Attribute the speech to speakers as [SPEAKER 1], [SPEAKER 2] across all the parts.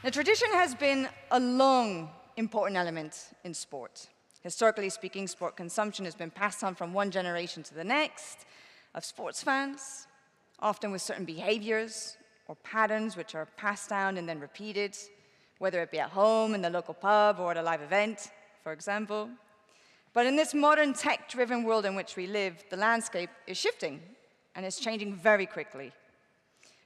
[SPEAKER 1] Now, tradition has been a long, important element in sport. Historically speaking, sport consumption has been passed on from one generation to the next of sports fans, often with certain behaviors or patterns which are passed down and then repeated, whether it be at home, in the local pub, or at a live event, for example. But in this modern tech-driven world in which we live, the landscape is shifting, and it's changing very quickly.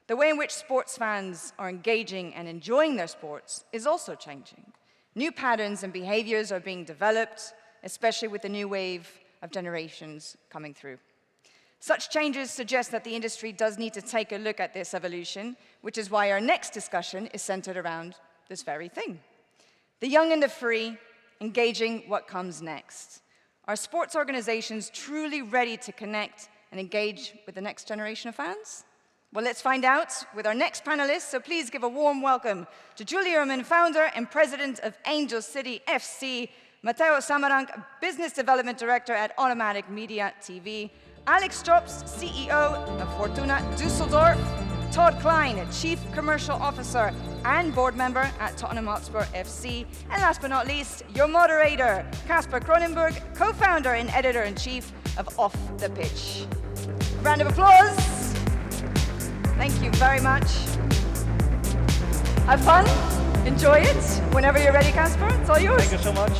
[SPEAKER 1] The way in which sports fans are engaging and enjoying their sports is also changing. New patterns and behaviors are being developed, especially with the new wave of generations coming through. Such changes suggest that the industry does need to take a look at this evolution, which is why our next discussion is centered around this very thing. The young and the free, engaging what comes next. Are sports organizations truly ready to connect and engage with the next generation of fans? Well, let's find out with our next panelists, so please give a warm welcome to Julie Uhrman, founder and president of Angel City FC, Matteo Samaranch, business development director at Automatic Media TV, Alex Jobst, CEO of Fortuna Düsseldorf, Todd Kline, chief commercial officer and board member at Tottenham Hotspur FC, and last but not least, your moderator, Kasper Cronenberg, co-founder and editor-in-chief of Off the Pitch. Round of applause. Thank you very much. Have fun, enjoy it. Whenever you're ready, Kasper, it's all yours.
[SPEAKER 2] Thank you so much.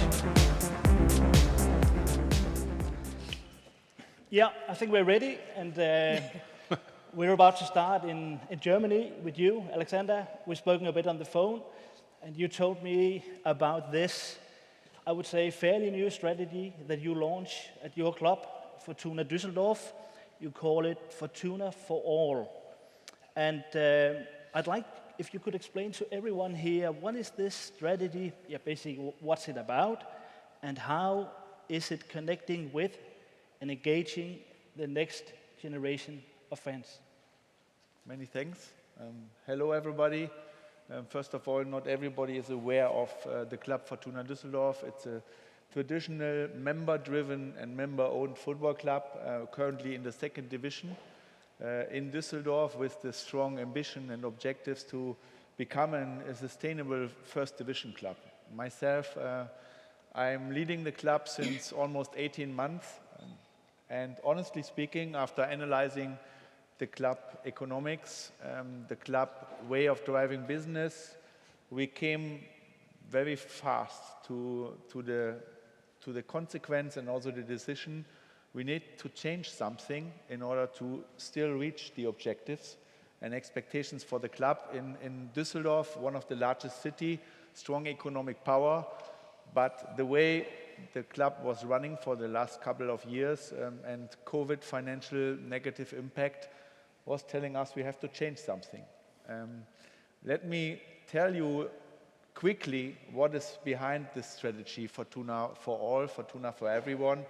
[SPEAKER 2] Yeah, I think we're ready, and we're about to start in Germany with you, Alexander. We've spoken a bit on the phone, and you told me about this, I would say, fairly new strategy that you launch at your club, Fortuna Düsseldorf. You call it Fortuna for All. And I'd like if you could explain to everyone here, what is this strategy? Yeah, basically, what's it about? And how is it connecting with and engaging the next generation of fans?
[SPEAKER 3] Many thanks. Hello, everybody. First of all, not everybody is aware of the club Fortuna Düsseldorf. It's a traditional member-driven and member-owned football club, currently in the second division in Düsseldorf, with the strong ambition and objectives to become a sustainable first division club. Myself, I'm leading the club since almost 18 months. And honestly speaking, after analyzing the club economics, the club way of driving business, we came very fast to the consequence and also the decision we need to change something in order to still reach the objectives and expectations for the club in Düsseldorf, one of the largest city, strong economic power, but the way the club was running for the last couple of years and COVID financial negative impact was telling us we have to change something. Let me tell you quickly what is behind this strategy, Fortuna for All, Fortuna for Everyone.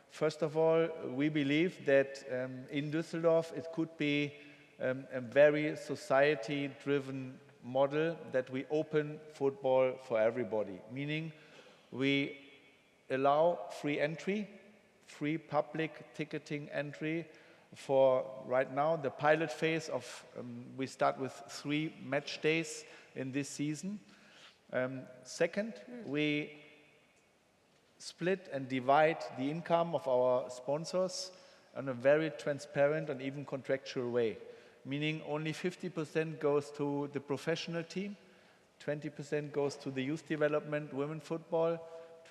[SPEAKER 3] First of all, we believe that in Düsseldorf it could be a very society-driven model that we open football for everybody, meaning we allow free entry, free public ticketing entry for right now the pilot phase of, we start with 3 match days in this season. Second, we split and divide the income of our sponsors in a very transparent and even contractual way, meaning only 50% goes to the professional team, 20% goes to the youth development, women football,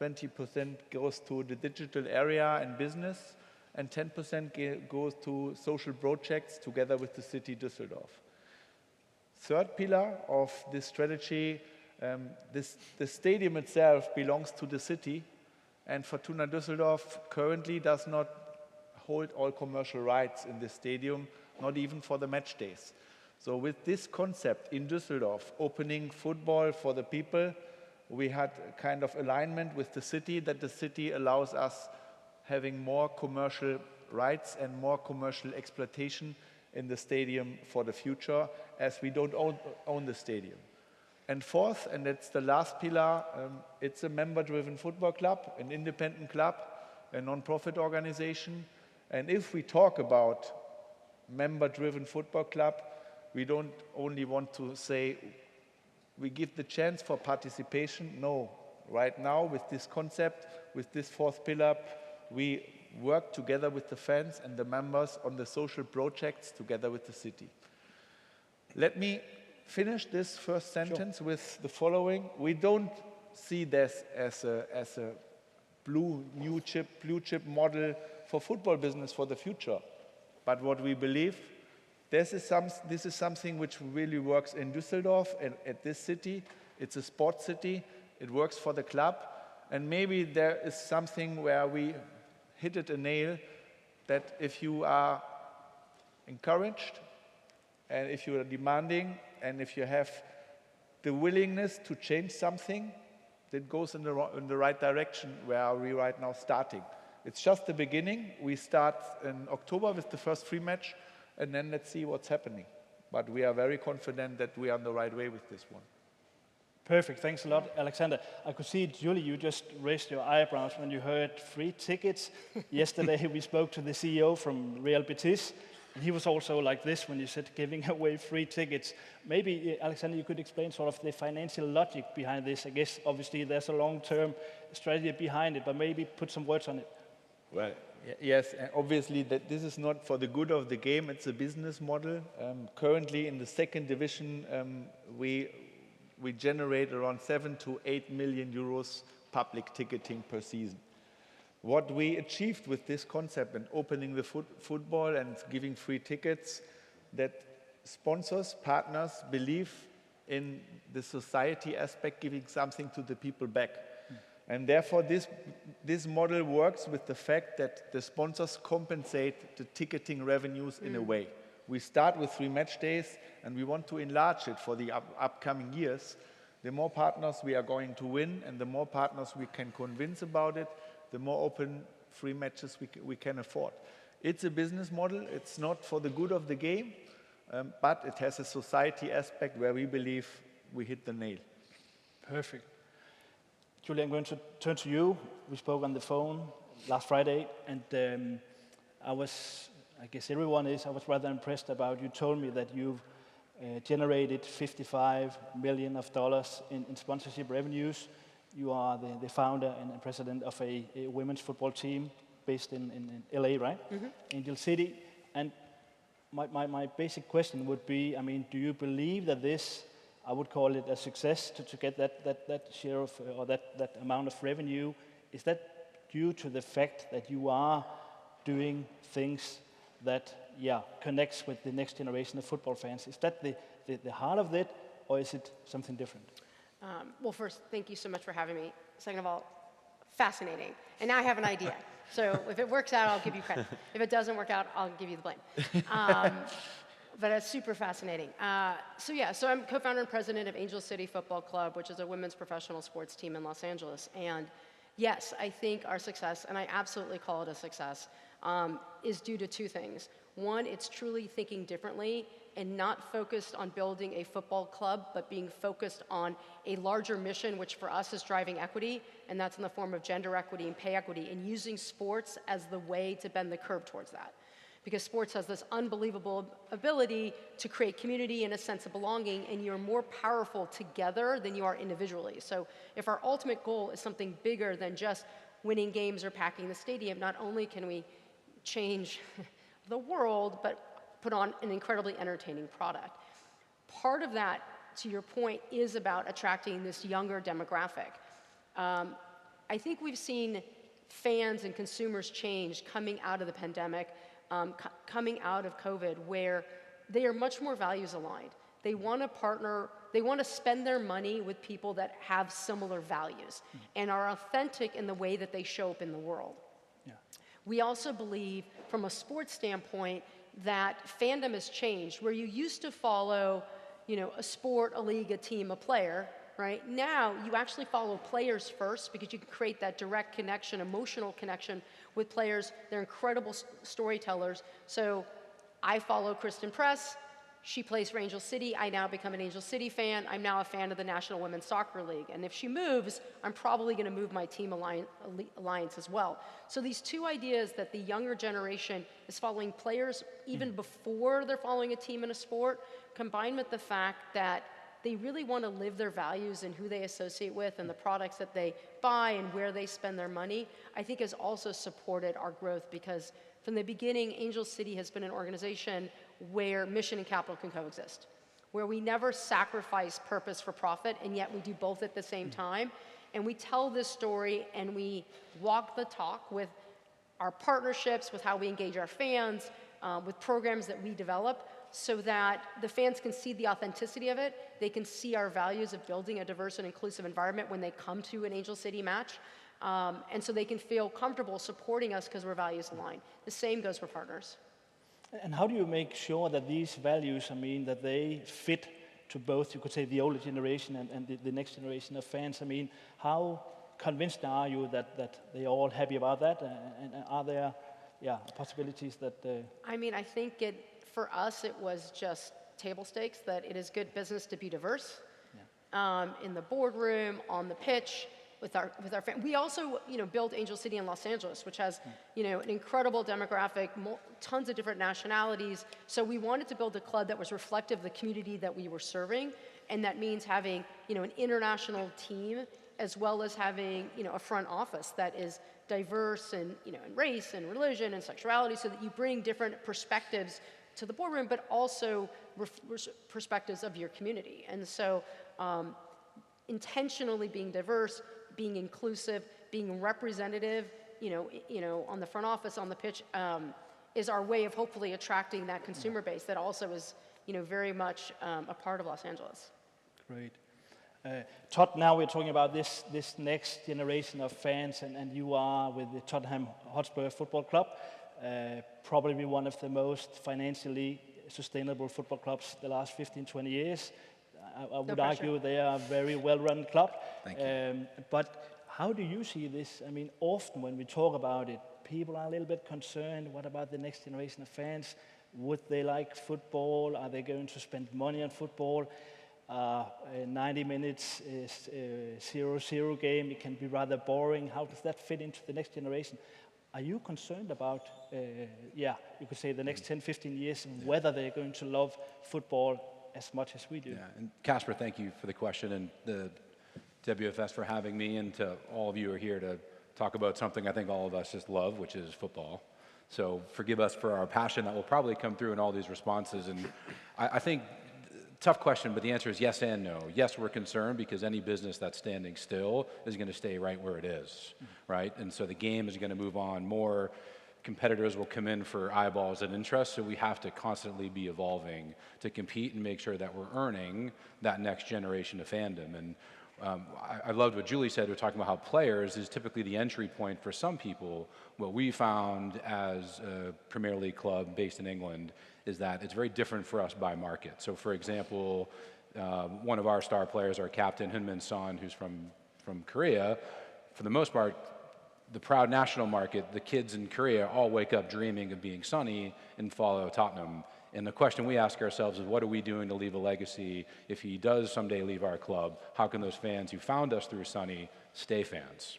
[SPEAKER 3] 20% goes to the digital area and business, and 10% goes to social projects together with the city Düsseldorf. Third pillar of this strategy, the stadium itself belongs to the city, and Fortuna Düsseldorf currently does not hold all commercial rights in the stadium, not even for the match days. So with this concept in Düsseldorf, opening football for the people, we had a kind of alignment with the city that the city allows us having more commercial rights and more commercial exploitation in the stadium for the future, as we don't own the stadium. And fourth, and that's the last pillar, it's a member-driven football club, an independent club, a non-profit organization. And if we talk about member-driven football club, we don't only want to say we give the chance for participation. No, right now with this concept, with this fourth pillar, we work together with the fans and the members on the social projects together with the city. Let me finish this first sentence with the following. We don't see this as a blue chip model for football business for the future. But what we believe, this is something which really works in Düsseldorf and at this city. It's a sports city. It works for the club. And maybe there is something where we hit it a nail, that if you are encouraged and if you are demanding and if you have the willingness to change something, that goes in the right direction where are we right now starting. It's just the beginning. We start in October with the first free match, and then let's see what's happening. But we are very confident that we are on the right way with this one.
[SPEAKER 2] Perfect. Thanks a lot, Alexander. I could see, Julie, you just raised your eyebrows when you heard free tickets. Yesterday, we spoke to the CEO from Real Betis, and he was also like this when you said giving away free tickets. Maybe, Alexander, you could explain sort of the financial logic behind this. I guess, obviously, there's a long-term strategy behind it, but maybe put some words on it.
[SPEAKER 3] Well, yes, and obviously that this is not for the good of the game. It's a business model. Currently, in the second division, we generate around 7 to 8 million euros public ticketing per season. What we achieved with this concept and opening the football and giving free tickets, that sponsors, partners believe in the society aspect, giving something to the people back. And therefore, this model works with the fact that the sponsors compensate the ticketing revenues in a way. We start with 3 match days, and we want to enlarge it for the upcoming years. The more partners we are going to win, and the more partners we can convince about it, the more open free matches we can afford. It's a business model. It's not for the good of the game, but it has a society aspect where we believe we hit the nail.
[SPEAKER 2] Perfect. Julie, I'm going to turn to you. We spoke on the phone last Friday, and I guess everyone is. I was rather impressed about, you told me that you've generated $55 million in sponsorship revenues. You are the founder and president of a women's football team based in LA, right? Mm-hmm. Angel City. And my basic question would be, I mean, do you believe that this, I would call it a success to get that share of, or that amount of revenue? Is that due to the fact that you are doing things that, connects with the next generation of football fans? Is that the heart of it, or is it something different?
[SPEAKER 4] Well, first, thank you so much for having me. Second of all, fascinating. And now I have an idea. So if it works out, I'll give you credit. If it doesn't work out, I'll give you the blame. But it's super fascinating. So I'm co-founder and president of Angel City Football Club, which is a women's professional sports team in Los Angeles. And yes, I think our success, and I absolutely call it a success, is due to 2 things. One, it's truly thinking differently and not focused on building a football club, but being focused on a larger mission, which for us is driving equity, and that's in the form of gender equity and pay equity, and using sports as the way to bend the curve towards that. Because sports has this unbelievable ability to create community and a sense of belonging, and you're more powerful together than you are individually. So if our ultimate goal is something bigger than just winning games or packing the stadium, not only can we change the world, but put on an incredibly entertaining product. Part of that, to your point, is about attracting this younger demographic. I think we've seen fans and consumers change coming out of the pandemic, coming out of COVID, where they are much more values aligned. They want to partner, they want to spend their money with people that have similar values and are authentic in the way that they show up in the world. Yeah. We also believe, from a sports standpoint, that fandom has changed, where you used to follow, a sport, a league, a team, a player, right? Now you actually follow players first because you can create that direct connection, emotional connection with players. They're incredible storytellers. So I follow Kristen Press. She plays for Angel City. I now become an Angel City fan. I'm now a fan of the National Women's Soccer League. And if she moves, I'm probably going to move my team alliance as well. So these 2 ideas that the younger generation is following players even before they're following a team in a sport, combined with the fact that they really want to live their values and who they associate with and the products that they buy and where they spend their money, I think has also supported our growth, because from the beginning, Angel City has been an organization where mission and capital can coexist, where we never sacrifice purpose for profit, and yet we do both at the same time. And we tell this story and we walk the talk with our partnerships, with how we engage our fans, with programs that we develop, so that the fans can see the authenticity of it. They can see our values of building a diverse and inclusive environment when they come to an Angel City match. And so they can feel comfortable supporting us because we're values aligned. The same goes for partners.
[SPEAKER 2] And how do you make sure that these values, I mean, that they fit to both, you could say, the older generation and the next generation of fans? I mean, how convinced are you that they're all happy about that? And are there possibilities that...
[SPEAKER 4] I mean, I think for us, it was just table stakes, that it is good business to be diverse in the boardroom, on the pitch, with our fans. We also, built Angel City in Los Angeles, which has, an incredible demographic, tons of different nationalities. So we wanted to build a club that was reflective of the community that we were serving, and that means having, an international team, as well as having, a front office that is diverse in race and religion and sexuality, so that you bring different perspectives to the boardroom, but also perspectives of your community. And so intentionally being diverse, being inclusive, being representative, on the front office, on the pitch, is our way of hopefully attracting that consumer base that also is, very much a part of Los Angeles.
[SPEAKER 2] Great. Todd, now we're talking about this next generation of fans, and you are with the Tottenham Hotspur Football Club, probably one of the most financially sustainable football clubs the last 15, 20 years. I would argue they are a very well-run club.
[SPEAKER 5] Thank you.
[SPEAKER 2] But how do you see this? I mean, often when we talk about it, people are a little bit concerned. What about the next generation of fans? Would they like football? Are they going to spend money on football? 90 minutes is 0-0 game. It can be rather boring. How does that fit into the next generation? Are you concerned about, you could say the next 10, 15 years, whether they're going to love football as much as we do?
[SPEAKER 5] Yeah, and Casper, thank you for the question, and the WFS for having me, and to all of you who are here to talk about something I think all of us just love, which is football. So forgive us for our passion that will probably come through in all these responses. And I think, tough question, but the answer is yes and no. Yes, we're concerned because any business that's standing still is going to stay right where it is, right? And so the game is going to move on. More competitors will come in for eyeballs and interest, so we have to constantly be evolving to compete and make sure that we're earning that next generation of fandom. And I loved what Julie said. We're talking about how players is typically the entry point for some people. What we found as a Premier League club based in England is that it's very different for us by market. So for example, one of our star players, our captain, Uhrman Son, who's from Korea, for the most part, the proud national market, the kids in Korea all wake up dreaming of being Sonny and follow Tottenham. And the question we ask ourselves is, what are we doing to leave a legacy if he does someday leave our club? How can those fans who found us through Sonny stay fans?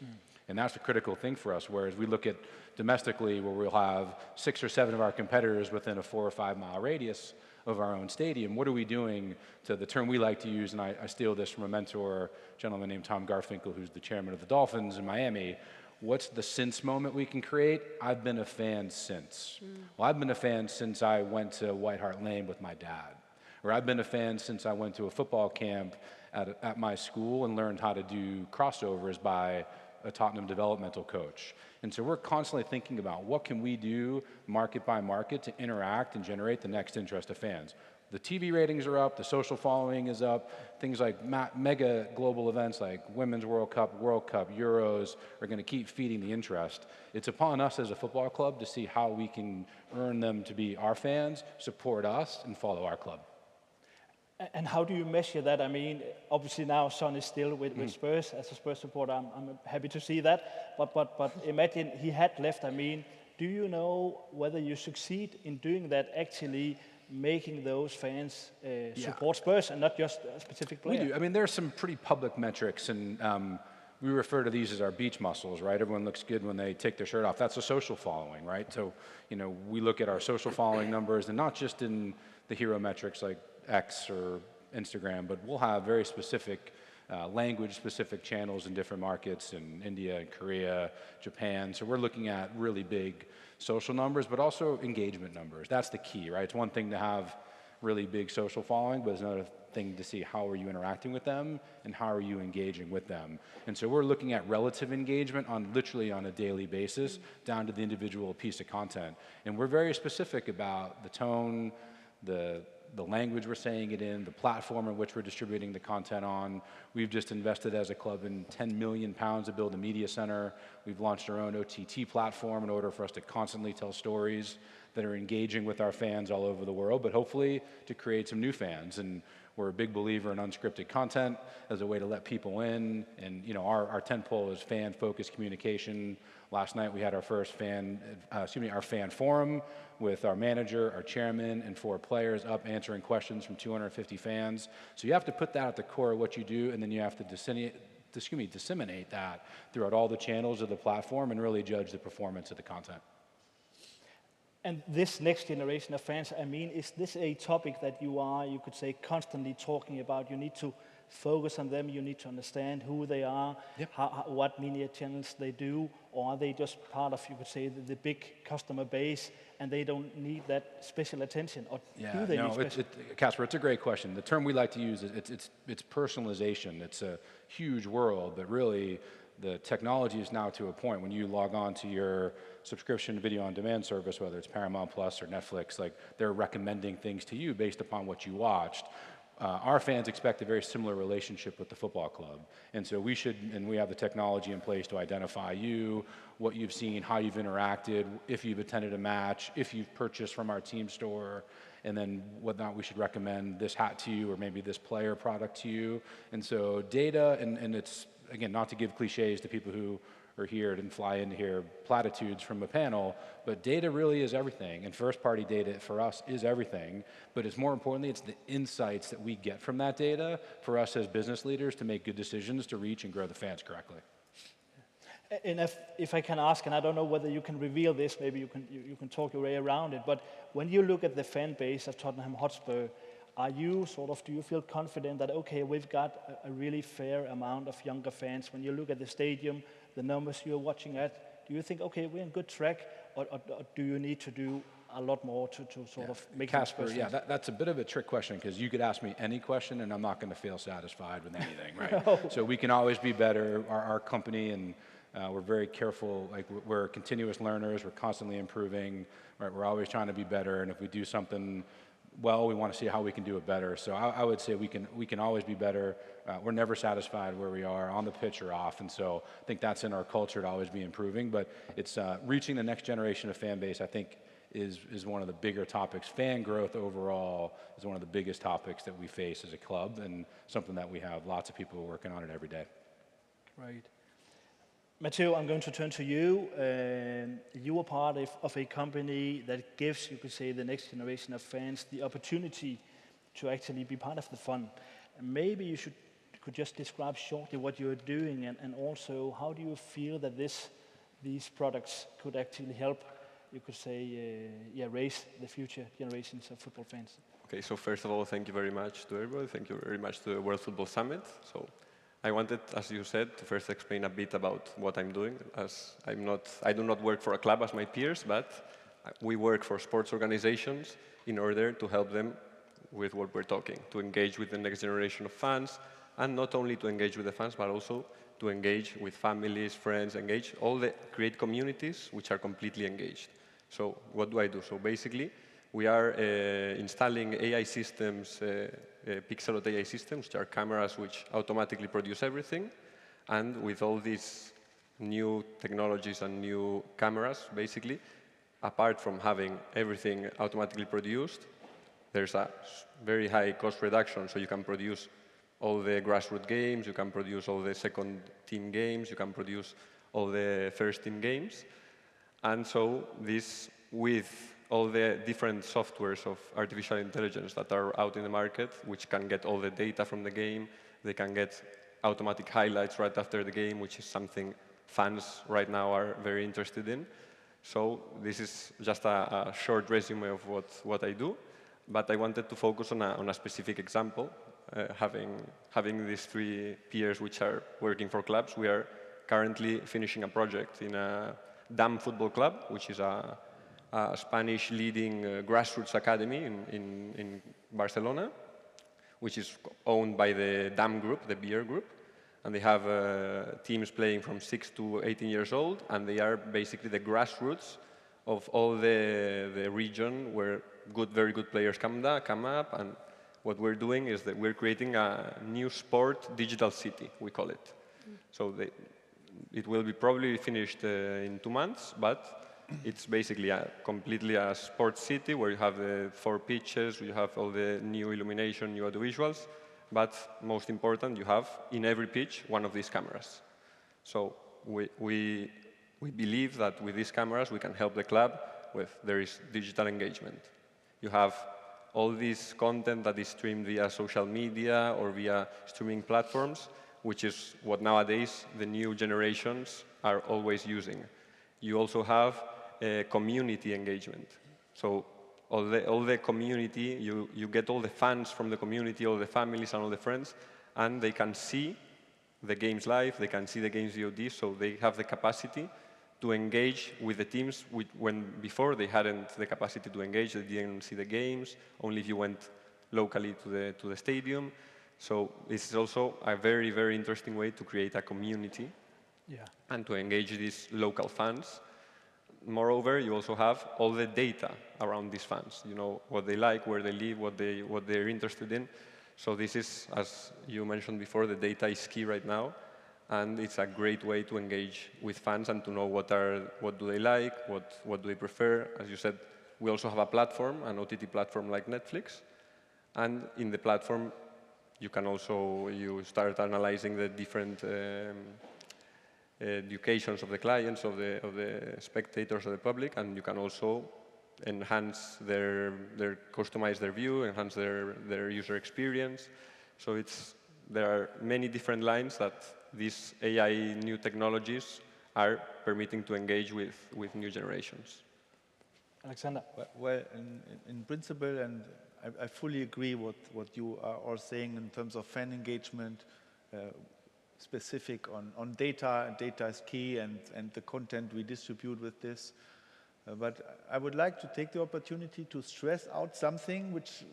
[SPEAKER 5] And that's the critical thing for us, whereas we look at domestically where we'll have 6 or 7 of our competitors within a 4 or 5 mile radius of our own stadium. What are we doing to the term we like to use, and I steal this from a mentor, a gentleman named Tom Garfinkel, who's the chairman of the Dolphins in Miami. What's the since moment we can create? I've been a fan since. Well, I've been a fan since I went to White Hart Lane with my dad. Or I've been a fan since I went to a football camp at my school and learned how to do crossovers by a Tottenham developmental coach. And so we're constantly thinking about what can we do market by market to interact and generate the next interest of fans. The TV ratings are up, the social following is up, things like mega global events like Women's World Cup, Euros are going to keep feeding the interest. It's upon us as a football club to see how we can earn them to be our fans, support us, and follow our club.
[SPEAKER 2] And how do you measure that? I mean, obviously now Son is still with Spurs. As a Spurs supporter, I'm happy to see that. But imagine he had left. I mean, do you know whether you succeed in doing that, actually making those fans support Spurs and not just a specific player?
[SPEAKER 5] We do. I mean, there are some pretty public metrics, and we refer to these as our beach muscles, right? Everyone looks good when they take their shirt off. That's a social following, right? So, we look at our social following numbers, and not just in the hero metrics like X or Instagram, but we'll have very specific language-specific channels in different markets in India and Korea, Japan. So we're looking at really big social numbers, but also engagement numbers. That's the key, right? It's one thing to have really big social following, but it's another thing to see how are you interacting with them and how are you engaging with them. And so we're looking at relative engagement on literally on a daily basis down to the individual piece of content. And we're very specific about the tone, the language we're saying it in, the platform in which we're distributing the content on. We've just invested as a club in £10 million to build a media center. We've launched our own OTT platform in order for us to constantly tell stories that are engaging with our fans all over the world, but hopefully to create some new fans. And we're a big believer in unscripted content as a way to let people in. And you know, our tentpole is fan-focused communication. Last night we had our first our fan forum with our manager, our chairman, and 4 players up answering questions from 250 fans. So you have to put that at the core of what you do, and then you have to disseminate that throughout all the channels of the platform and really judge the performance of the content.
[SPEAKER 2] And this next generation of fans, I mean, is this a topic that you could say, constantly talking about? You need to focus on them, you need to understand who they are,
[SPEAKER 5] Yep.
[SPEAKER 2] what media channels they do, or are they just part of, you could say, the big customer base, and they don't need that special attention, or do they need special?
[SPEAKER 5] Casper, it's a great question. The term we like to use is it's personalization. It's a huge world, but really the technology is now to a point when you log on to your subscription video on demand service, whether it's Paramount Plus or Netflix, like they're recommending things to you based upon what you watched. Our fans expect a very similar relationship with the football club. And so we have the technology in place to identify you, what you've seen, how you've interacted, if you've attended a match, if you've purchased from our team store, and then whether or not we should recommend this hat to you or maybe this player product to you. And so data, and it's, again, not to give cliches to people who are here and fly in to hear platitudes from a panel, but data really is everything. And first-party data for us is everything. But it's more importantly, it's the insights that we get from that data for us as business leaders to make good decisions to reach and grow the fans correctly.
[SPEAKER 2] And if I can ask, and I don't know whether you can reveal this, maybe you can talk your way around it, but when you look at the fan base of Tottenham Hotspur, do you feel confident that, okay, we've got a really fair amount of younger fans? When you look at the stadium, the numbers you're watching at, do you think, okay, we're on good track, or do you need to do a lot more to sort of make
[SPEAKER 5] Casper, that's a bit of a trick question, because you could ask me any question and I'm not going to feel satisfied with anything, right?
[SPEAKER 2] No.
[SPEAKER 5] So we can always be better. Our company, and we're very careful, like we're continuous learners, we're constantly improving, right? We're always trying to be better, and if we do something well, we want to see how we can do it better. So I would say we can always be better. We're never satisfied where we are, on the pitch or off, and so I think that's in our culture to always be improving. But it's reaching the next generation of fan base, I think, is one of the bigger topics. Fan growth overall is one of the biggest topics that we face as a club, and something that we have lots of people working on it every day.
[SPEAKER 2] Right. Matteo, I'm going to turn to you. You are part of a company that gives, you could say, the next generation of fans the opportunity to actually be part of the fun. And maybe you could just describe shortly what you're doing, and also how do you feel that these products could actually help, you could say, raise the future generations of football fans?
[SPEAKER 6] Okay, so first of all, thank you very much to everybody. Thank you very much to the World Football Summit. So I wanted, as you said, to first explain a bit about what I'm doing, as I do not work for a club as my peers, but we work for sports organizations in order to help them with what we're talking, to engage with the next generation of fans, and not only to engage with the fans, but also to engage with families, friends, create communities which are completely engaged. So what do I do? So basically, we are installing AI systems, Pixelot AI systems, which are cameras which automatically produce everything. And with all these new technologies and new cameras, basically, apart from having everything automatically produced, there's a very high cost reduction. So you can produce all the grassroots games, you can produce all the second team games, you can produce all the first team games. And so this, with all the different softwares of artificial intelligence that are out in the market, which can get all the data from the game, they can get automatic highlights right after the game, which is something fans right now are very interested in. So this is just a short resume of what I do, but I wanted to focus on a specific example. having these three peers which are working for clubs, we are currently finishing a project in a DAM football club, which is a Spanish leading grassroots academy in Barcelona, which is owned by the DAM group, the beer group. And they have teams playing from 6 to 18 years old, and they are basically the grassroots of all the region where very good players come up. And what we're doing is that we're creating a new sport digital city, we call it. So it will be probably finished in 2 months, but it's basically completely a sports city where you have the 4 pitches, you have all the new illumination, new audiovisuals, but most important, you have in every pitch one of these cameras. So we believe that with these cameras we can help the club with there is digital engagement. You have all this content that is streamed via social media or via streaming platforms, which is what nowadays the new generations are always using. You also have community engagement. So all the community, you get all the fans from the community, all the families and all the friends, and they can see the games live, they can see the games VOD, so they have the capacity to engage with the teams when before they hadn't the capacity to engage, they didn't see the games, only if you went locally to the stadium. So this is also a very, very interesting way to create a community and to engage these local fans. Moreover, you also have all the data around these fans. You know what they like, where they live, what they're interested in. So this is, as you mentioned before, the data is key right now, and it's a great way to engage with fans and to know what do they like, what do they prefer. As you said, we also have a platform, an OTT platform like Netflix, and in the platform you can also start analyzing the different educations of the clients, of the spectators, of the public, and you can also enhance customize their view, enhance their user experience. So there are many different lines that these AI new technologies are permitting to engage with new generations.
[SPEAKER 2] Alexander?
[SPEAKER 3] Well, in principle, and I fully agree what you are all saying in terms of fan engagement, specific on data, and data is key, and the content we distribute with this. But I would like to take the opportunity to stress out something which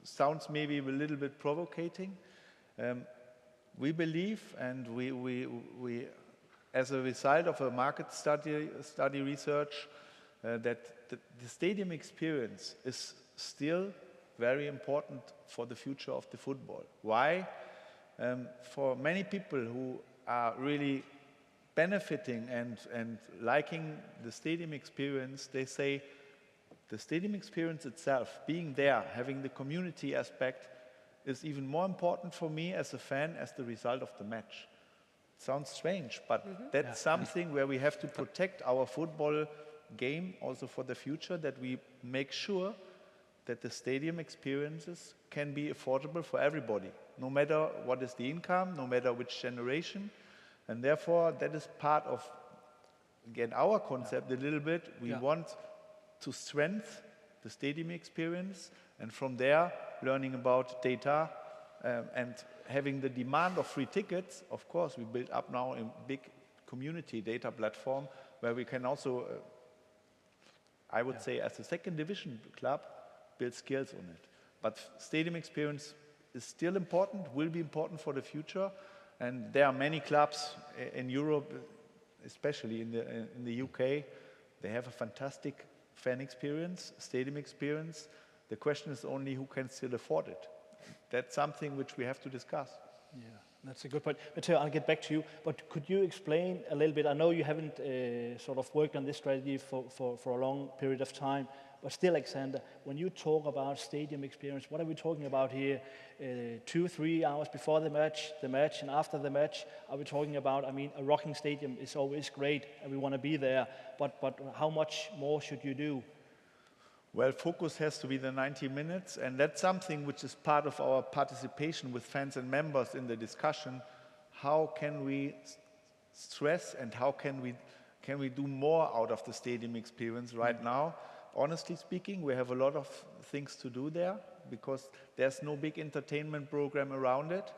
[SPEAKER 3] sounds maybe a little bit provocating. We believe, and we as a result of a market study research, that the stadium experience is still very important for the future of the football. Why? For many people who are really benefiting and liking the stadium experience, they say the stadium experience itself, being there, having the community aspect, is even more important for me as a fan as the result of the match. It sounds strange, but that's something where we have to protect our football game also for the future, that we make sure that the stadium experiences can be affordable for everybody, no matter what is the income, no matter which generation. And therefore, that is part of, again, our concept a little bit. We want to strengthen the stadium experience, and from there, learning about data and having the demand of free tickets. Of course, we build up now a big community data platform where we can also, I would say, as a second division club, build skills on it. But stadium experience is still important, will be important for the future. And there are many clubs in Europe, especially in the UK, they have a fantastic fan experience, stadium experience. The question is only who can still afford it. That's something which we have to discuss.
[SPEAKER 2] Yeah, that's a good point. Matteo, I'll get back to you, but could you explain a little bit? I know you haven't sort of worked on this strategy for a long period of time, but still, Alexander, when you talk about stadium experience, what are we talking about here? 2-3 hours before the match, and after the match? Are we talking about, I mean, a rocking stadium is always great, and we want to be there, but how much more should you do?
[SPEAKER 3] Well, focus has to be the 90 minutes, and that's something which is part of our participation with fans and members in the discussion. How can we stress and how can we do more out of the stadium experience right now? honestly speaking, we have a lot of things to do there because there's no big entertainment program around it.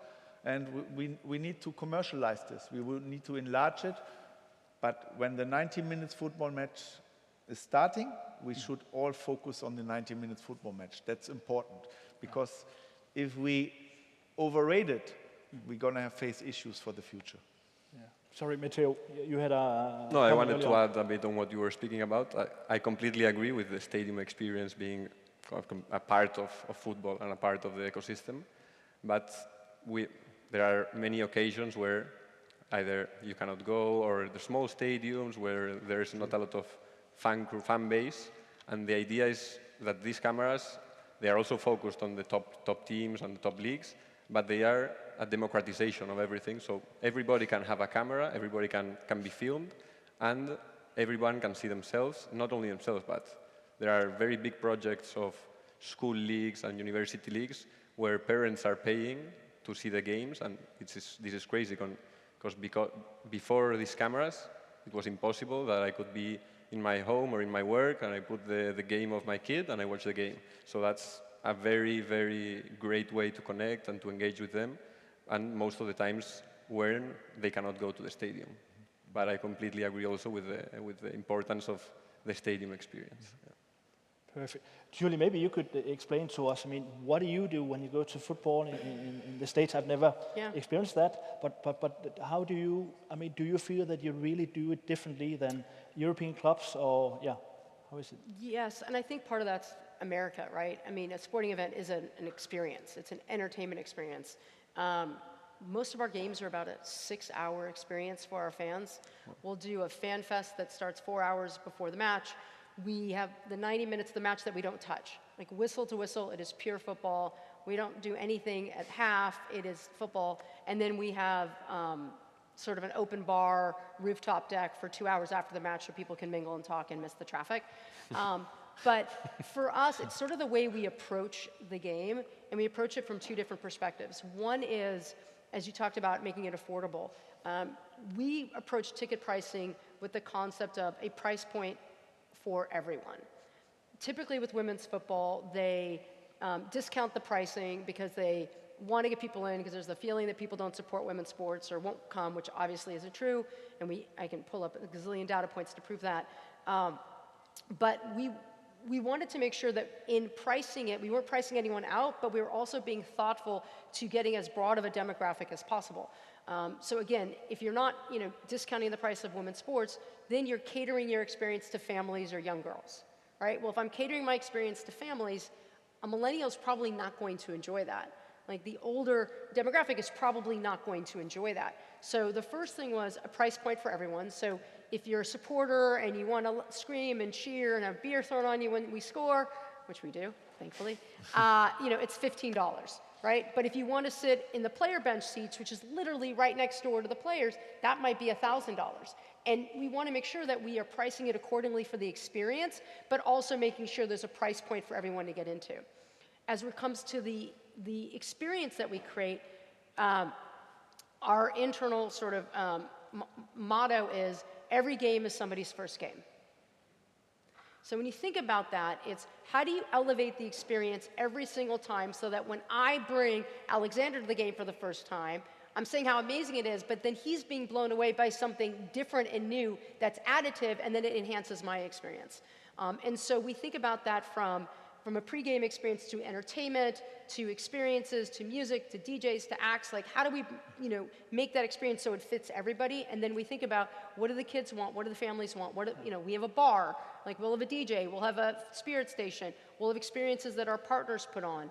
[SPEAKER 3] And we need to commercialize this. We will need to enlarge it. But when the 90 minutes football match is starting, we should all focus on the 90 minutes football match. That's important because if we overrate it, we're going to face issues for the future.
[SPEAKER 2] Yeah. Sorry, Matteo, you had a...
[SPEAKER 6] No, I wanted to add a bit on what you were speaking about. I completely agree with the stadium experience being a part of football and a part of the ecosystem. But there are many occasions where either you cannot go or the small stadiums where there's not a lot of fan base. And the idea is that these cameras, they are also focused on the top teams and the top leagues, but they are a democratization of everything. So everybody can have a camera, everybody can be filmed, and everyone can see themselves, not only themselves, but there are very big projects of school leagues and university leagues where parents are paying to see the games, and this is crazy because before these cameras, it was impossible that I could be in my home or in my work and I put the game of my kid and I watch the game. So that's a very, very great way to connect and to engage with them, and most of the times when they cannot go to the stadium. But I completely agree also with the importance of the stadium experience. Yeah.
[SPEAKER 2] Perfect. Julie, maybe you could explain to us, I mean, what do you do when you go to football in the States? I've never experienced that, but how do you, I mean, do you feel that you really do it differently than European clubs, or, how is it?
[SPEAKER 4] Yes, and I think part of that's America, right? I mean, a sporting event is an experience. It's an entertainment experience. Most of our games are about a 6-hour experience for our fans. We'll do a fan fest that starts 4 hours before the match. We have the 90 minutes of the match that we don't touch. Like whistle to whistle, it is pure football. We don't do anything at half, it is football. And then we have sort of an open bar, rooftop deck for 2 hours after the match so people can mingle and talk and miss the traffic. But for us, it's sort of the way we approach the game, and we approach it from two different perspectives. One is, as you talked about, making it affordable. We approach ticket pricing with the concept of a price point for everyone. Typically with women's football, they discount the pricing because they want to get people in because there's the feeling that people don't support women's sports or won't come, which obviously isn't true, and I can pull up a gazillion data points to prove that. But we wanted to make sure that in pricing it, we weren't pricing anyone out, but we were also being thoughtful to getting as broad of a demographic as possible. So again, if you're not discounting the price of women's sports, then you're catering your experience to families or young girls, right? Well, if I'm catering my experience to families, a millennial is probably not going to enjoy that. Like the older demographic is probably not going to enjoy that. So the first thing was a price point for everyone. So if you're a supporter and you want to scream and cheer and have beer thrown on you when we score, which we do, thankfully, it's $15, right? But if you want to sit in the player bench seats, which is literally right next door to the players, that might be $1,000. And we want to make sure that we are pricing it accordingly for the experience, but also making sure there's a price point for everyone to get into. As it comes to the experience that we create, our internal sort of motto is, every game is somebody's first game. So when you think about that, it's how do you elevate the experience every single time so that when I bring Alexander to the game for the first time, I'm saying how amazing it is, but then he's being blown away by something different and new that's additive, and then it enhances my experience. And so we think about that from a pregame experience to entertainment, to experiences, to music, to DJs, to acts. Like, how do we, make that experience so it fits everybody? And then we think about, what do the kids want? What do the families want? We have a bar. Like, we'll have a DJ. We'll have a spirit station. We'll have experiences that our partners put on.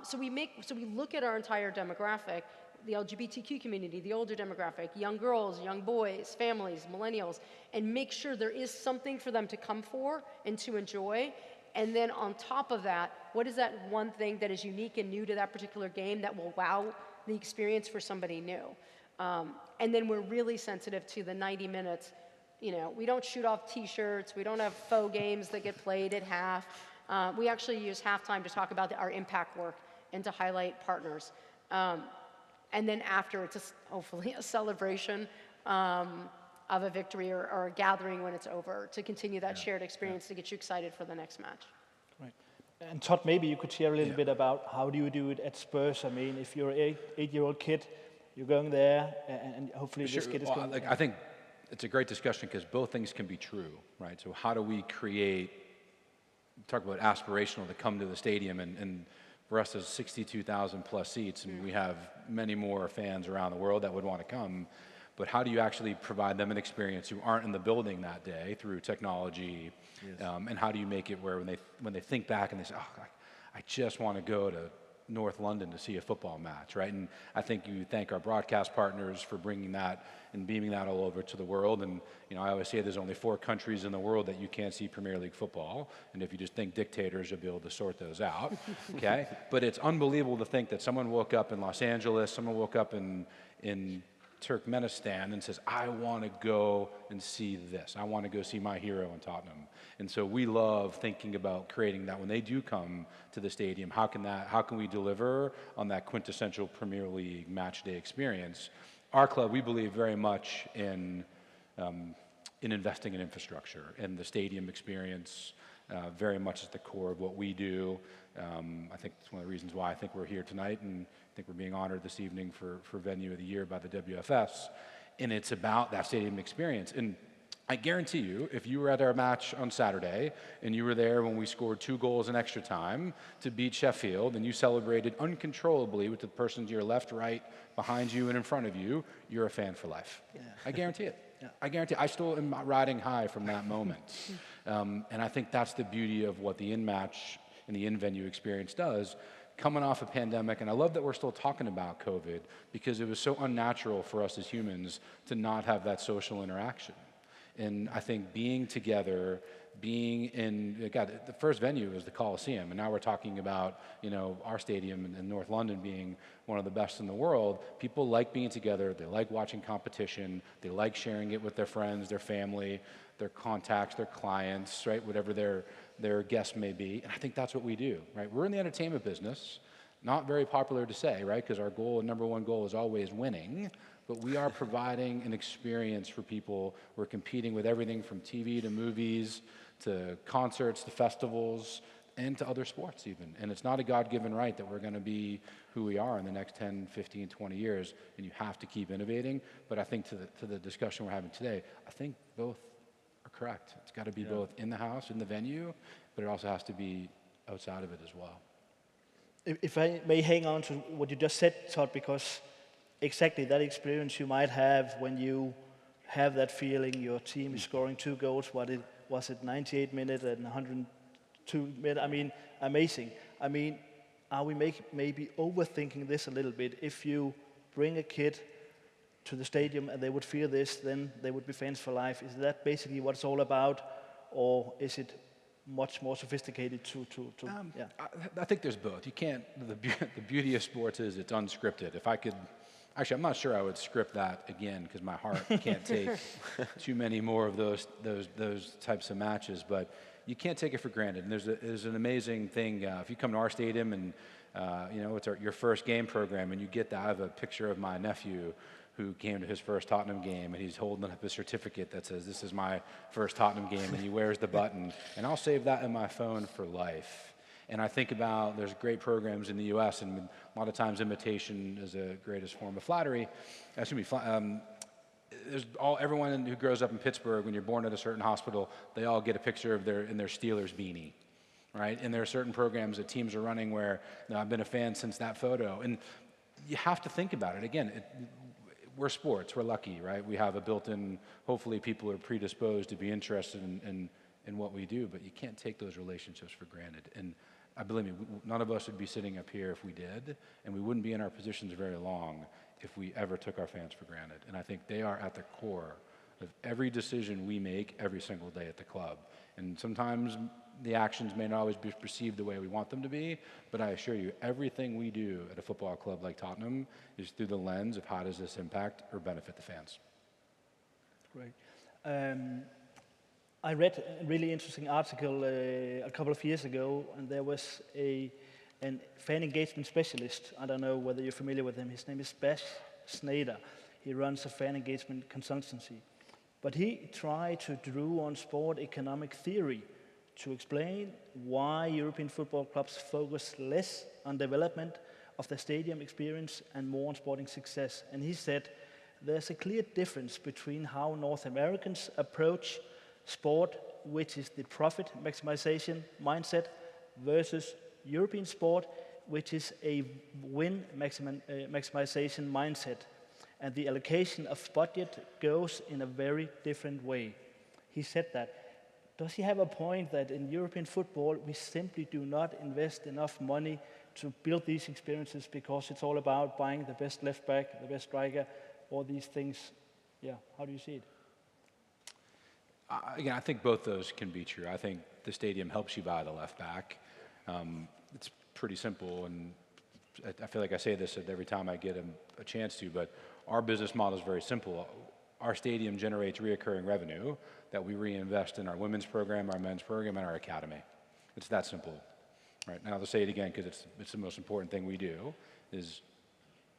[SPEAKER 4] So we look at our entire demographic, the LGBTQ community, the older demographic, young girls, young boys, families, millennials, and make sure there is something for them to come for and to enjoy. And then on top of that, what is that one thing that is unique and new to that particular game that will wow the experience for somebody new? And then we're really sensitive to the 90 minutes. We don't shoot off T-shirts. We don't have faux games that get played at half. We actually use halftime to talk about our impact work and to highlight partners. And then after, it's hopefully a celebration. of a victory or a gathering when it's over, to continue that shared experience to get you excited for the next match.
[SPEAKER 2] Right. And Todd, maybe you could share a little bit about how do you do it at Spurs? I mean, if you're an eight-year-old kid, you're going there, and hopefully this kid is going there.
[SPEAKER 5] I think it's a great discussion because both things can be true, right? So how do we talk about aspirational to come to the stadium, and for us there's 62,000 plus seats, and we have many more fans around the world that would want to come. But how do you actually provide them an experience who aren't in the building that day through technology? And how do you make it where when they think back and they say, oh, I just want to go to North London to see a football match, right? And I think you thank our broadcast partners for bringing that and beaming that all over to the world. And I always say there's only 4 countries in the world that you can't see Premier League football. And if you just think dictators, you'll be able to sort those out, okay? But it's unbelievable to think that someone woke up in Los Angeles, someone woke up in Turkmenistan and says, I want to go and see this. I want to go see my hero in Tottenham. And so we love thinking about creating that when they do come to the stadium. How can we deliver on that quintessential Premier League match day experience? Our club, we believe very much in investing in infrastructure, and the stadium experience very much at the core of what we do. I think it's one of the reasons why I think we're here tonight, and I think we're being honored this evening for Venue of the Year by the WFS. And it's about that stadium experience. And I guarantee you, if you were at our match on Saturday and you were there when we scored 2 goals in extra time to beat Sheffield, and you celebrated uncontrollably with the person to your left, right, behind you, and in front of you, you're a fan for life. Yeah. I guarantee it. Yeah. I guarantee it. I still am riding high from that moment. And I think that's the beauty of what the in-match and the in-venue experience does. Coming off a pandemic, and I love that we're still talking about COVID, because it was so unnatural for us as humans to not have that social interaction. And I think being together, being in, God, the first venue was the Coliseum, and now we're talking about, our stadium in North London being one of the best in the world. People like being together, they like watching competition, they like sharing it with their friends, their family, their contacts, their clients, right, whatever their guests may be. And I think that's what we do, right? We're in the entertainment business, not very popular to say, right, because our number one goal is always winning. But we are providing an experience for people. We're competing with everything from TV to movies to concerts to festivals and to other sports even. And it's not a God-given right that we're going to be who we are in the next 10, 15, 20 years, and you have to keep innovating. But I think to the discussion we're having today, I think both are correct. It's got to be both in the house, in the venue, but it also has to be outside of it as well.
[SPEAKER 2] If I may hang on to what you just said, Todd, because exactly that experience you might have when you have that feeling your team is scoring 2 goals, was it 98 minutes and 102 minutes? I mean, amazing. I mean, are we maybe overthinking this a little bit? If you bring a kid to the stadium and they would feel this, then they would be fans for life. Is that basically what it's all about, or is it much more sophisticated yeah?
[SPEAKER 5] I think there's both. You can't, the beauty of sports is it's unscripted. If I could, actually, I'm not sure I would script that again, because my heart can't take too many more of those types of matches. But you can't take it for granted. And there's an amazing thing. If you come to our stadium and it's your first game program, and you get that. I have a picture of my nephew who came to his first Tottenham game, and he's holding up a certificate that says, "This is my first Tottenham game," and he wears the button. And I'll save that in my phone for life. And I think about, there's great programs in the U.S., and a lot of times imitation is the greatest form of flattery. Everyone who grows up in Pittsburgh, when you're born at a certain hospital, they all get a picture of their Steelers beanie, right? And there are certain programs that teams are running where I've been a fan since that photo. And you have to think about it. Again, we're sports, we're lucky, right? We have a built-in, hopefully people are predisposed to be interested in what we do, but you can't take those relationships for granted. And believe me, none of us would be sitting up here if we did, and we wouldn't be in our positions very long if we ever took our fans for granted. And I think they are at the core of every decision we make every single day at the club. And sometimes the actions may not always be perceived the way we want them to be, but I assure you, everything we do at a football club like Tottenham is through the lens of how does this impact or benefit the fans.
[SPEAKER 2] Great. I read a really interesting article a couple of years ago, and there was a fan engagement specialist. I don't know whether you're familiar with him. His name is Bash Snyder. He runs a fan engagement consultancy. But he tried to draw on sport economic theory to explain why European football clubs focus less on development of the stadium experience and more on sporting success. And he said, there's a clear difference between how North Americans approach sport, which is the profit maximization mindset, versus European sport, which is a win maximization mindset. And the allocation of budget goes in a very different way. He said that. Does he have a point that in European football, we simply do not invest enough money to build these experiences because it's all about buying the best left back, the best striker, all these things? Yeah, how do you see it?
[SPEAKER 5] Again, I think both those can be true. I think the stadium helps you buy the left back. It's pretty simple, and I feel like I say this every time I get a chance to, but our business model is very simple. Our stadium generates reoccurring revenue that we reinvest in our women's program, our men's program, and our academy. It's that simple. Right, now I'll say it again because it's the most important thing we do, is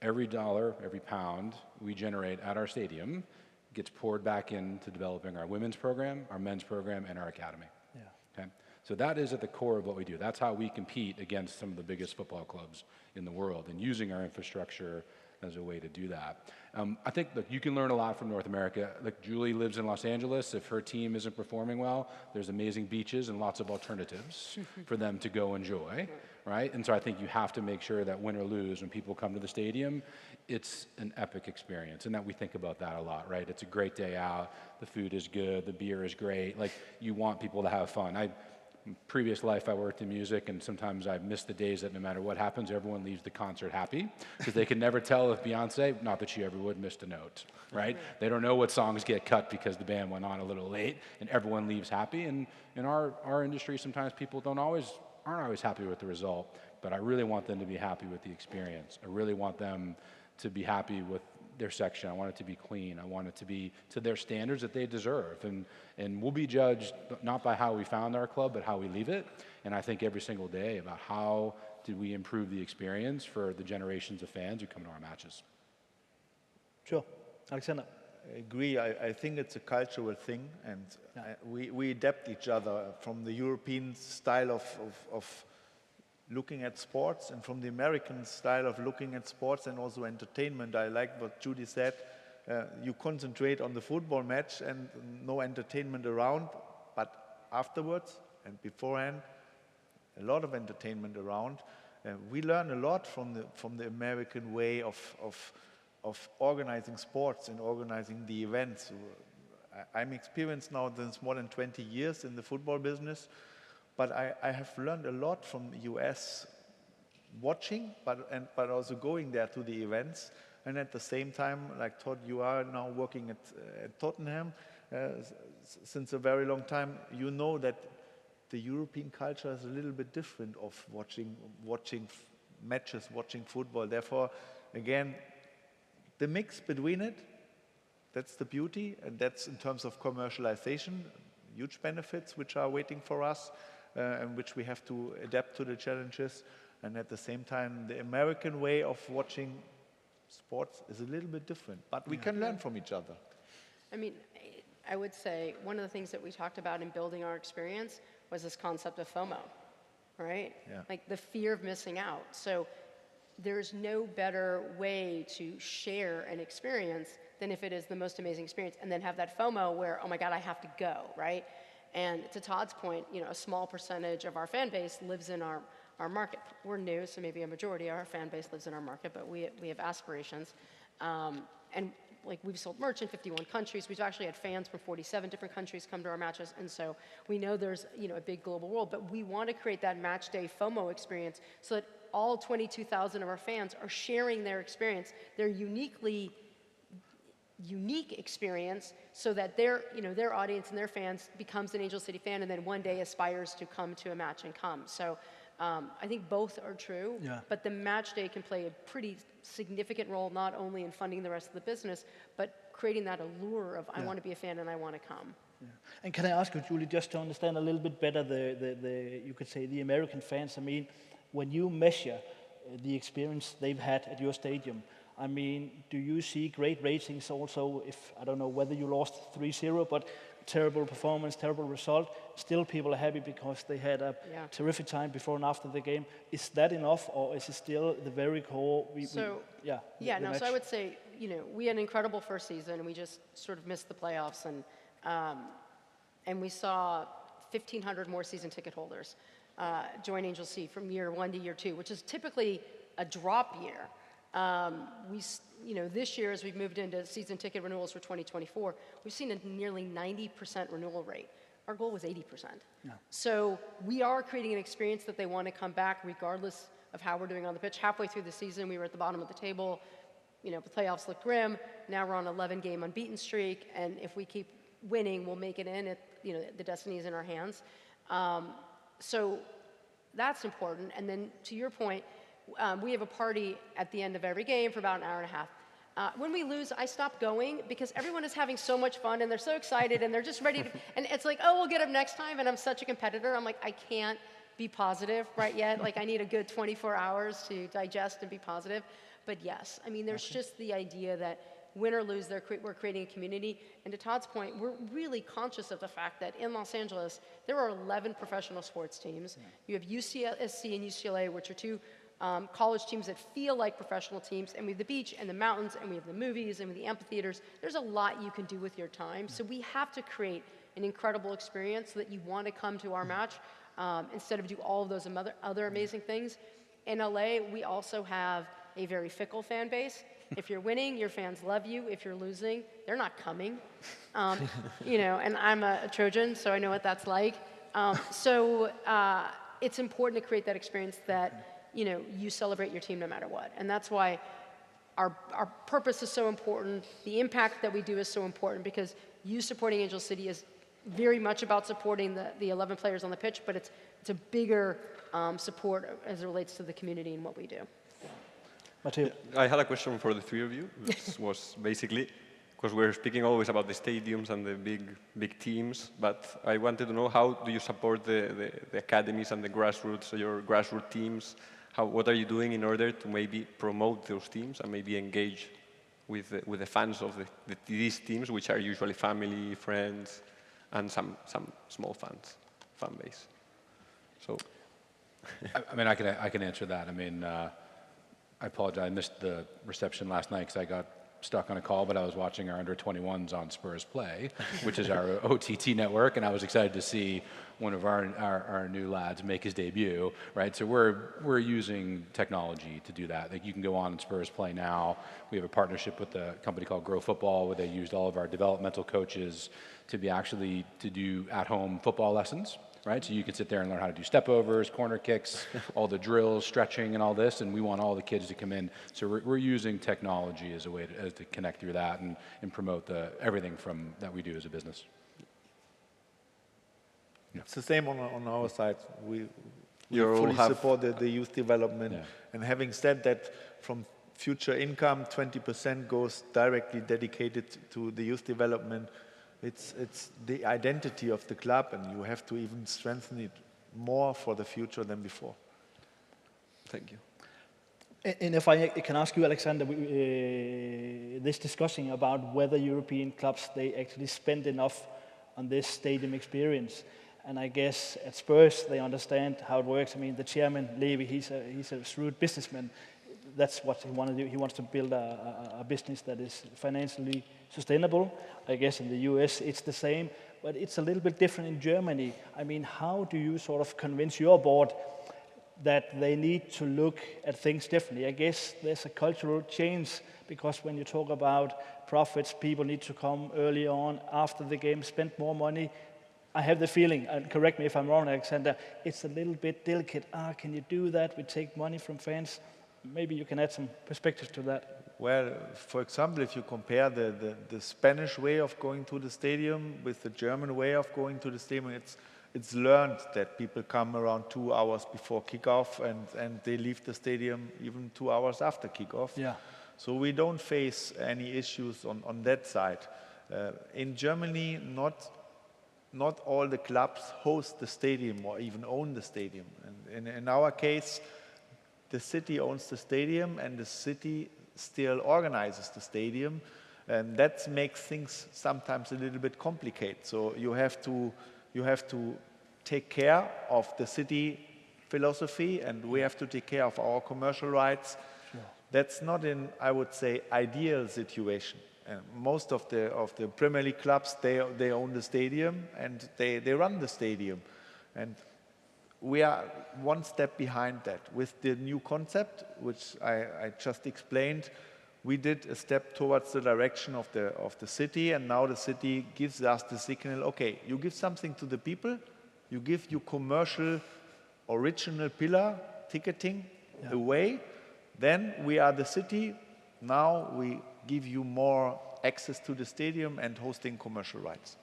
[SPEAKER 5] every dollar, every pound we generate at our stadium gets poured back into developing our women's program, our men's program, and our academy.
[SPEAKER 2] Yeah.
[SPEAKER 5] Okay? So that is at the core of what we do. That's how we compete against some of the biggest football clubs in the world, and using our infrastructure as a way to do that. I think, look, you can learn a lot from North America. Like, Julie lives in Los Angeles. If her team isn't performing well, there's amazing beaches and lots of alternatives for them to go enjoy, right? And so I think you have to make sure that win or lose, when people come to the stadium, it's an epic experience, and that we think about that a lot, right? It's a great day out, the food is good, the beer is great. Like, you want people to have fun. Previous life, I worked in music, and sometimes I miss the days that no matter what happens, everyone leaves the concert happy, because they can never tell if Beyonce, not that she ever would, missed a note, right? They don't know what songs get cut because the band went on a little late, and everyone leaves happy. And in our industry, sometimes people aren't always happy with the result, but I really want them to be happy with the experience. I really want them to be happy with their section. I want it to be clean. I want it to be to their standards that they deserve. And we'll be judged not by how we found our club, but how we leave it. And I think every single day about how did we improve the experience for the generations of fans who come to our matches.
[SPEAKER 2] Sure. Alexander?
[SPEAKER 3] I agree. I think it's a cultural thing, and we adapt each other from the European style of looking at sports, and from the American style of looking at sports and also entertainment. I like what Judy said. You concentrate on the football match and no entertainment around, but afterwards and beforehand, a lot of entertainment around. We learn a lot from the American way of organizing sports and organizing the events. I'm experienced now since more than 20 years in the football business, but I have learned a lot from the US watching, but also going there to the events. And at the same time, like Todd, you are now working at Tottenham since a very long time. You know that the European culture is a little bit different of watching matches, watching football. Therefore, again, the mix between it, that's the beauty, and that's in terms of commercialization, huge benefits which are waiting for us, and which we have to adapt to the challenges. And at the same time, the American way of watching sports is a little bit different, but we can learn from each other.
[SPEAKER 4] I mean, I would say one of the things that we talked about in building our experience was this concept of FOMO, right?
[SPEAKER 3] Yeah.
[SPEAKER 4] Like the fear of missing out. So there's no better way to share an experience than if it is the most amazing experience, and then have that FOMO where, oh my God, I have to go, right? And to Todd's point, you know, a small percentage of our fan base lives in our market. We're new, so maybe a majority of our fan base lives in our market, but we have aspirations. And like, we've sold merch in 51 countries. We've actually had fans from 47 different countries come to our matches, and so we know there's, you know, a big global world, but we want to create that match day FOMO experience so that all 22,000 of our fans are sharing their experience, their unique experience, so that their audience and their fans becomes an Angel City fan, and then one day aspires to come to a match and come. So I think both are true, but the match day can play a pretty significant role, not only in funding the rest of the business, but creating that allure of I want to be a fan and I want to come.
[SPEAKER 2] Yeah. And can I ask you, Julie, just to understand a little bit better you could say the American fans? I mean, when you measure the experience they've had at your stadium, I mean, do you see great ratings also if, I don't know whether you lost 3-0, but terrible performance, terrible result, still people are happy because they had a terrific time before and after the game. Is that enough, or is it still the very core?
[SPEAKER 4] So I would say, we had an incredible first season, and we just sort of missed the playoffs, and we saw 1,500 more season ticket holders join Angel C from year 1 to year 2, which is typically a drop year. This year, as we've moved into season ticket renewals for 2024, we've seen a nearly 90% renewal rate. Our goal was 80%. Yeah. So we are creating an experience that they want to come back regardless of how we're doing on the pitch. Halfway through the season, we were at the bottom of the table. The playoffs looked grim. Now we're on an 11-game unbeaten streak, and if we keep winning, we'll make it in. The destiny is in our hands. So that's important. And then to your point, we have a party at the end of every game for about an hour and a half. When we lose, I stop going because everyone is having so much fun and they're so excited and they're just ready to, and it's like, oh, we'll get up next time, and I'm such a competitor. I'm like, I can't be positive right yet. Like, I need a good 24 hours to digest and be positive. But yes, I mean, there's just the idea that win or lose, we're creating a community. And to Todd's point, we're really conscious of the fact that in Los Angeles, there are 11 professional sports teams. Yeah. You have UCSC and UCLA, which are two college teams that feel like professional teams, and we have the beach and the mountains, and we have the movies and the amphitheaters. There's a lot you can do with your time. So we have to create an incredible experience so that you want to come to our match instead of do all of those other amazing things. In LA, we also have a very fickle fan base. If you're winning, your fans love you. If you're losing, they're not coming. And I'm a Trojan, so I know what that's like. It's important to create that experience that you celebrate your team no matter what. And that's why our purpose is so important. The impact that we do is so important, because you supporting Angel City is very much about supporting the 11 players on the pitch, but it's a bigger support as it relates to the community and what we do.
[SPEAKER 2] Matteo.
[SPEAKER 6] I had a question for the three of you. This was basically, because we're speaking always about the stadiums and the big teams, but I wanted to know, how do you support the academies and the grassroots, your grassroots teams? What are you doing in order to maybe promote those teams and maybe engage with the fans of these teams, which are usually family, friends, and some small fan base? So,
[SPEAKER 5] I mean, I can answer that. I mean, I apologize. I missed the reception last night because I got stuck on a call, but I was watching our under-21s on Spurs Play, which is our OTT network, and I was excited to see one of our new lads make his debut, right? So we're using technology to do that. Like, you can go on Spurs Play now. We have a partnership with a company called Grow Football, where they used all of our developmental coaches to do at-home football lessons. Right, so you can sit there and learn how to do step-overs, corner kicks, all the drills, stretching, and all this, and we want all the kids to come in. So we're using technology as a way to connect through that and promote everything from that we do as a business.
[SPEAKER 3] Yeah. It's the same on our side. We fully support the youth development. Yeah. And having said that, from future income, 20% goes directly dedicated to the youth development. It's the identity of the club, and you have to even strengthen it more for the future than before.
[SPEAKER 6] Thank you.
[SPEAKER 2] And if I can ask you, Alexander, this discussion about whether European clubs, they actually spend enough on this stadium experience. And I guess at Spurs, they understand how it works. I mean, the chairman, Levy, he's a shrewd businessman. That's what he wants to do. He wants to build a business that is financially sustainable. I guess in the US it's the same, but it's a little bit different in Germany. I mean, how do you sort of convince your board that they need to look at things differently? I guess there's a cultural change, because when you talk about profits, people need to come early on, after the game, spend more money. I have the feeling, and correct me if I'm wrong, Alexander, it's a little bit delicate. Can you do that? We take money from fans. Maybe you can add some perspective to that.
[SPEAKER 3] Well, for example, if you compare the Spanish way of going to the stadium with the German way of going to the stadium, it's learned that people come around 2 hours before kickoff, and they leave the stadium even 2 hours after kickoff. Yeah. So we don't face any issues on that side. In Germany, not all the clubs host the stadium or even own the stadium. And in our case, the city owns the stadium, and the city still organizes the stadium. And that makes things sometimes a little bit complicated. So you have to take care of the city philosophy, and we have to take care of our commercial rights. Sure. That's not in, I would say, ideal situation. Most of the Premier League clubs, they own the stadium and they run the stadium. And we are one step behind that. With the new concept, which I just explained, we did a step towards the direction of the city, and now the city gives us the signal, okay, you give something to the people, you give your commercial original pillar ticketing away, then we are the city, now we give you more access to the stadium and hosting commercial rights.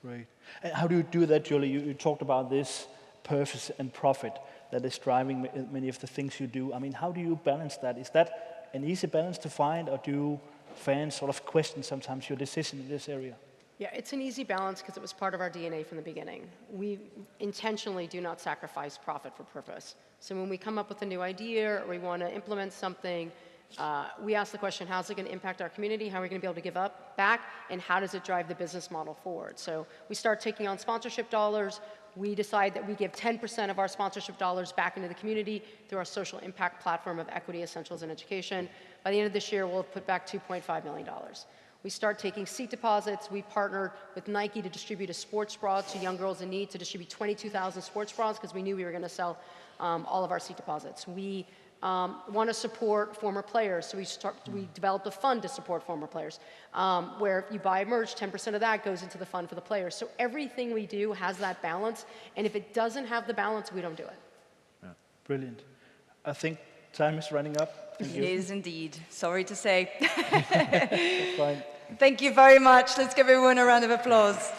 [SPEAKER 2] Great. And how do you do that, Julie? You talked about this purpose and profit that is driving many of the things you do. I mean, how do you balance that? Is that an easy balance to find, or do fans sort of question sometimes your decision in this area?
[SPEAKER 4] Yeah, it's an easy balance because it was part of our DNA from the beginning. We intentionally do not sacrifice profit for purpose. So when we come up with a new idea or we want to implement something, we ask the question, how's it going to impact our community? How are we going to be able to give back? And how does it drive the business model forward? So we start taking on sponsorship dollars. We decide that we give 10% of our sponsorship dollars back into the community through our social impact platform of Equity, Essentials, and Education. By the end of this year, we'll have put back $2.5 million. We start taking seat deposits. We partnered with Nike to distribute a sports bra to young girls in need, to distribute 22,000 sports bras because we knew we were going to sell all of our seat deposits. We want to support former players, so we developed a fund to support former players, where if you buy merch, 10% of that goes into the fund for the players. So everything we do has that balance, and if it doesn't have the balance, we don't do it.
[SPEAKER 2] Yeah. Brilliant. I think time is running up.
[SPEAKER 1] It is indeed. Sorry to say.
[SPEAKER 2] That's fine.
[SPEAKER 1] Thank you very much. Let's give everyone a round of applause.